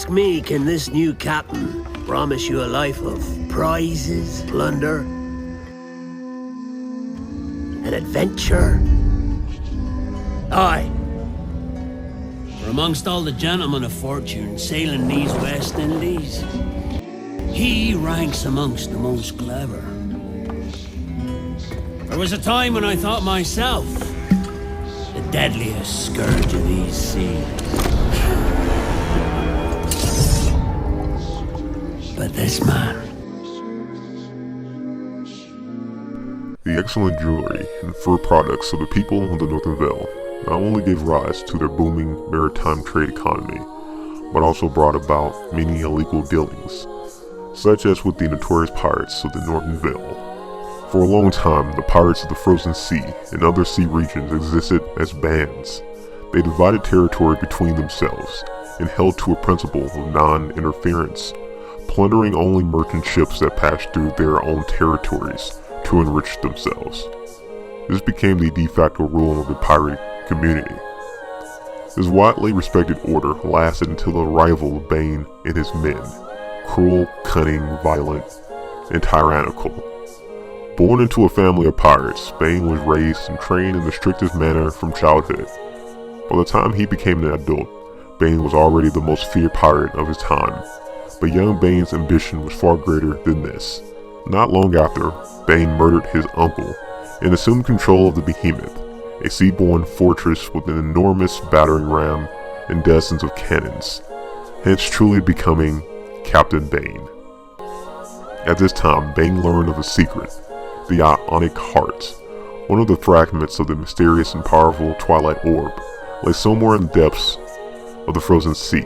ask me, can this new captain promise you a life of prizes, plunder, and adventure? Aye. For amongst all the gentlemen of fortune sailing these West Indies, he ranks amongst the most clever. There was a time when I thought myself the deadliest scourge of these seas. But this man... The excellent jewelry and fur products of the people of the Northern Vale not only gave rise to their booming maritime trade economy, but also brought about many illegal dealings, such as with the notorious pirates of the Northern Vale. For a long time, the pirates of the Frozen Sea and other sea regions existed as bands. They divided territory between themselves and held to a principle of non-interference, plundering only merchant ships that passed through their own territories to enrich themselves. This became the de facto rule of the pirate community. This widely respected order lasted until the arrival of Bane and his men, cruel, cunning, violent, and tyrannical. Born into a family of pirates, Bane was raised and trained in the strictest manner from childhood. By the time he became an adult, Bane was already the most feared pirate of his time, but young Bane's ambition was far greater than this. Not long after, Bane murdered his uncle and assumed control of the Behemoth, a seaborne fortress with an enormous battering ram and dozens of cannons, hence truly becoming Captain Bane. At this time, Bane learned of a secret. The Ionic Heart, one of the fragments of the mysterious and powerful Twilight Orb, lay somewhere in the depths of the Frozen Sea,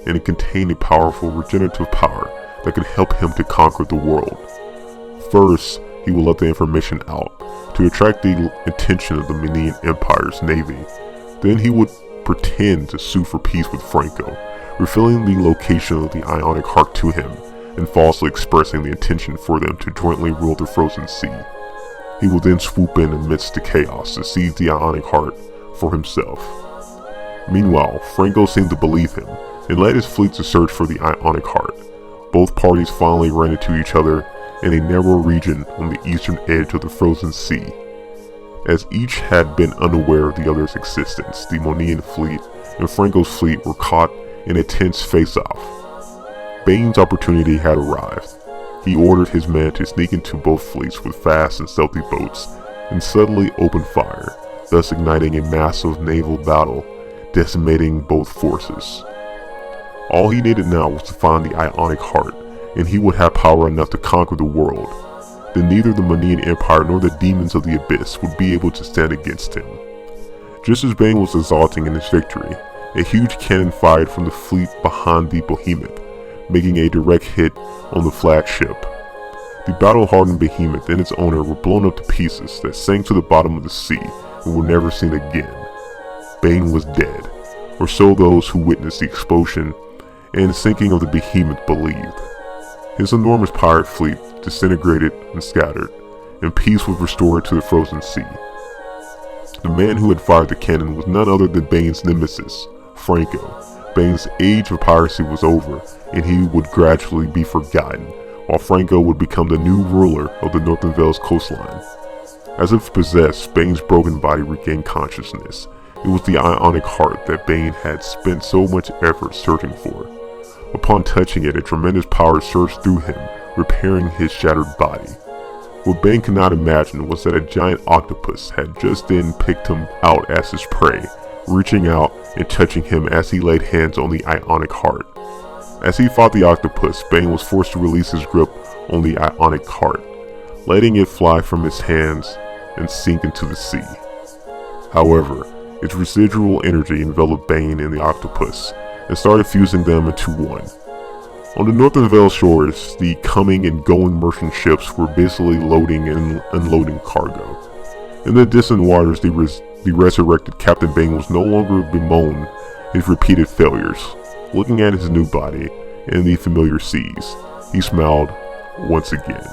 and it contained a powerful regenerative power that could help him to conquer the world. First, he would let the information out to attract the attention of the Median Empire's navy. Then he would pretend to sue for peace with Franco, revealing the location of the Ionic Heart to him, and falsely expressing the intention for them to jointly rule the Frozen Sea. He will then swoop in amidst the chaos to seize the Ionic Heart for himself. Meanwhile, Franco seemed to believe him and led his fleet to search for the Ionic Heart. Both parties finally ran into each other in a narrow region on the eastern edge of the Frozen Sea. As each had been unaware of the other's existence, the Monian fleet and Franco's fleet were caught in a tense face-off. Bane's opportunity had arrived. He ordered his men to sneak into both fleets with fast and stealthy boats and suddenly open fire, thus igniting a massive naval battle, decimating both forces. All he needed now was to find the Ionic Heart, and he would have power enough to conquer the world. Then neither the Median Empire nor the demons of the Abyss would be able to stand against him. Just as Bane was exulting in his victory, a huge cannon fired from the fleet behind the Behemoth, making a direct hit on the flagship. The battle-hardened Behemoth and its owner were blown up to pieces that sank to the bottom of the sea and were never seen again. Bane was dead, or so those who witnessed the explosion and sinking of the Behemoth believed. His enormous pirate fleet disintegrated and scattered, and peace was restored to the Frozen Sea. The man who had fired the cannon was none other than Bane's nemesis, Franco. Bane's age of piracy was over, and he would gradually be forgotten, while Franco would become the new ruler of the Northern Vale's coastline. As if possessed, Bane's broken body regained consciousness. It was the Ionic Heart that Bane had spent so much effort searching for. Upon touching it, a tremendous power surged through him, repairing his shattered body. What Bane could not imagine was that a giant octopus had just then picked him out as his prey, reaching out and touching him as he laid hands on the Ionic Heart. As he fought the octopus, Bane was forced to release his grip on the Ionic Heart, letting it fly from his hands and sink into the sea. However, its residual energy enveloped Bane and the octopus and started fusing them into one. On the Northern Vale shores, the coming and going merchant ships were busily loading and unloading cargo. In the distant waters, the resurrected Captain Bane was no longer bemoaning his repeated failures. Looking at his new body in the familiar seas, he smiled once again.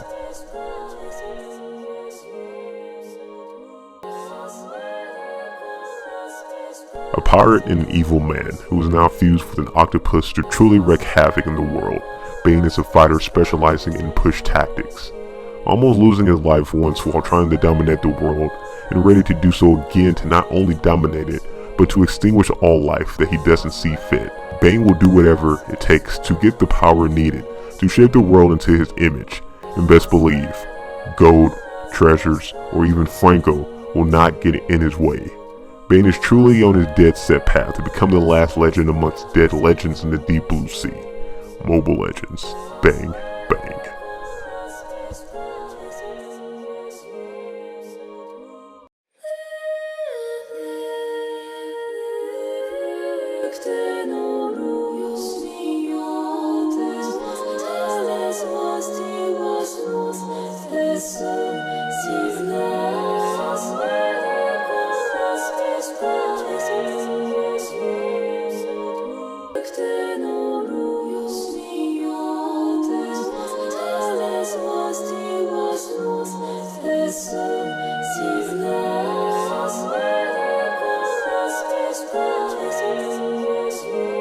A pirate and an evil man who is now fused with an octopus to truly wreak havoc in the world. Bane is a fighter specializing in push tactics, almost losing his life once while trying to dominate the world, and ready to do so again to not only dominate it, but to extinguish all life that he doesn't see fit. Bane will do whatever it takes to get the power needed to shape the world into his image, and best believe, gold, treasures, or even Franco will not get in his way. Bane is truly on his dead set path to become the last legend amongst dead legends in the deep blue sea. Mobile Legends. Bang, bang. This